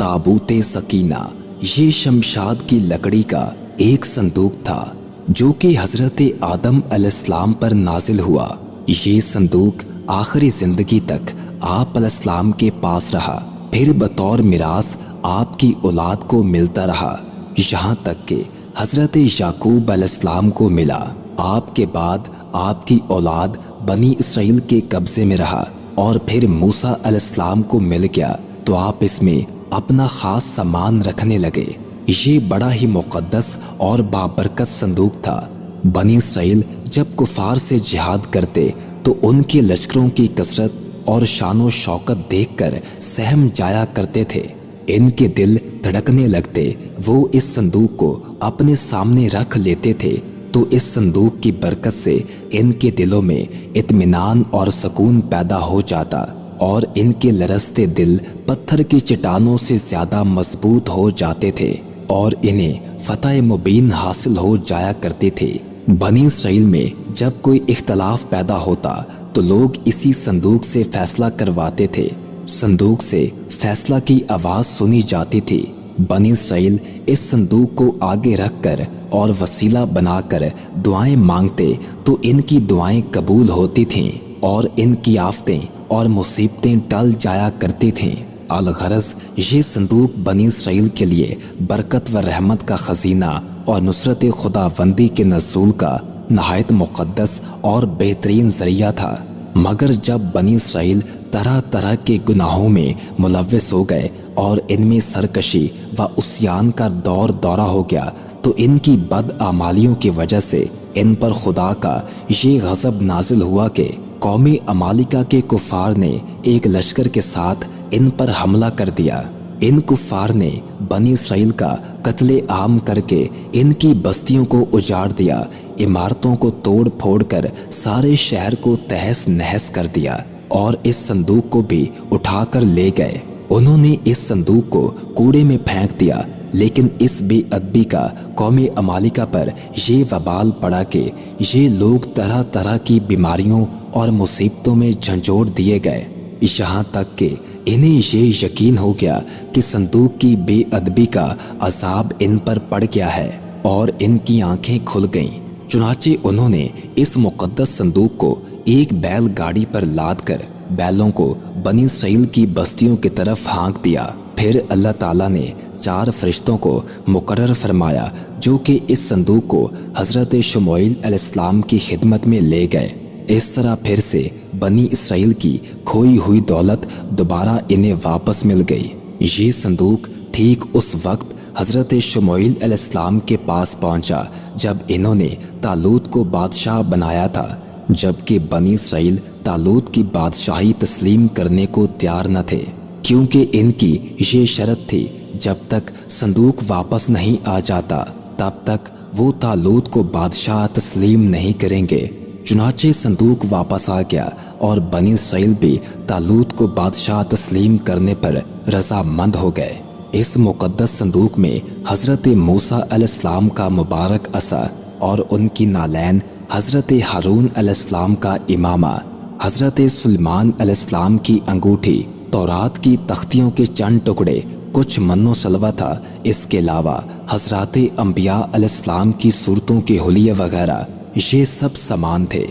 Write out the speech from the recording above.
ताबूत सकीना, ये शमशाद की लकड़ी का एक संदूक था जो कि हजरत आदम अलैहिस्सलाम पर नाजिल हुआ। ये संदूक आखिरी जिंदगी तक आप अलैहिस्सलाम के पास रहा, फिर बतौर मिरास आपकी औलाद को मिलता रहा, यहाँ तक कि हजरत याकूब अलैहिस्सलाम को मिला। आपके बाद आपकी औलाद बनी इसराइल के कब्जे में रहा और फिर मूसा अलैहिस्सलाम को मिल गया तो आप इसमें अपना खास सामान रखने लगे। ये बड़ा ही मुक़द्दस और बाबरकत संदूक था। बनी इसराइल जब कुफार से जिहाद करते तो उनके लश्करों की कसरत और शानो शौकत देखकर सहम जाया करते थे। इनके दिल धड़कने लगते। वो इस संदूक को अपने सामने रख लेते थे तो इस संदूक की बरकत से इनके दिलों में इत्मीनान और सुकून पैदा हो जाता और इनके लरसते दिल पत्थर की चट्टानों से ज्यादा मजबूत हो जाते थे और इन्हें फतह मुबीन हासिल हो जाया करते थे। बनी इसराइल में जब कोई इख्तलाफ पैदा होता तो लोग इसी संदूक से फैसला करवाते थे। संदूक से फैसला की आवाज सुनी जाती थी। बनी इसराइल इस संदूक को आगे रखकर और वसीला बनाकर दुआएं मांगते तो इनकी दुआएं कबूल होती थीं और इनकी आफतें और मुसीबतें टल जाया करती थीं। अलगरज ये संदूक बनी इसराइल के लिए बरकत व रहमत का खजीना और नुसरत खुदावंदी के नज़ूल का नहायत मुक़द्दस और बेहतरीन ज़रिया था। मगर जब बनी इसराइल तरह तरह के गुनाहों में मुलव्वस हो गए और इनमें सरकशी व उस्यान का दौरा हो गया तो इनकी बदआमालियों की वजह से इन पर खुदा का ये गज़ब नाजिल हुआ कि कौमी अमालिका के कुफार ने एक लश्कर के साथ इन पर हमला कर दिया। इन कुफार ने बनी इसराइल का कत्ले आम करके इनकी बस्तियों को उजाड़ दिया, इमारतों को तोड़ फोड़ कर सारे शहर को तहस नहस कर दिया और इस संदूक को भी उठाकर ले गए। उन्होंने इस संदूक को कूड़े में फेंक दिया, लेकिन इस बेअदबी का कौमी अमालिका पर ये वबाल पड़ा कि ये लोग तरह तरह की बीमारियों और मुसीबतों में झंझोड़ दिए गए, यहाँ तक कि इन्हें ये यकीन हो गया कि संदूक की बेअदबी का अजाब इन पर पड़ गया है और इनकी आंखें खुल गईं। चुनाचे उन्होंने इस मुक़द्दस संदूक को एक बैल गाड़ी पर लाद कर बैलों को बनी इसराइल की बस्तियों की तरफ हाँक दिया। फिर अल्लाह ताला ने 4 फरिश्तों को मुकर्रर फरमाया जो कि इस संदूक को हज़रत शमूएल अलैहिस्सलाम की खिदमत में ले गए। इस तरह फिर से बनी इसराइल की खोई हुई दौलत दोबारा इन्हें वापस मिल गई। ये संदूक ठीक उस वक्त हज़रत शमूएल अलैहिस्सलाम के पास पहुंचा जब इन्होंने तालूत को बादशाह बनाया था, जबकि बनी इसराइल तालूत की बादशाही तस्लीम करने को तैयार न थे, क्योंकि इनकी ये शर्त थी जब तक संदूक वापस नहीं आ जाता तब तक वो तालूत को बादशाह तस्लीम नहीं करेंगे। चुनाचे संदूक वापस आ गया और बनी इसराइल भी तालूत को बादशाह तस्लीम करने पर रजामंद हो गए। इस मुक़द्दस संदूक में हज़रत मूसा अलैहिस्सलाम का मुबारक असा और उनकी नालैन, हज़रत हारून अलैहिस्सलाम का इमामा, हज़रत सुलेमान अलैहिस्सलाम की अंगूठी, तौरात की तख्तियों के चंद टुकड़े, कुछ मन्नो सलवा था। इसके अलावा हज़रत अंबिया अलैहिस्सलाम की सूरतों के हुलिये वगैरह ये सब सामान थे।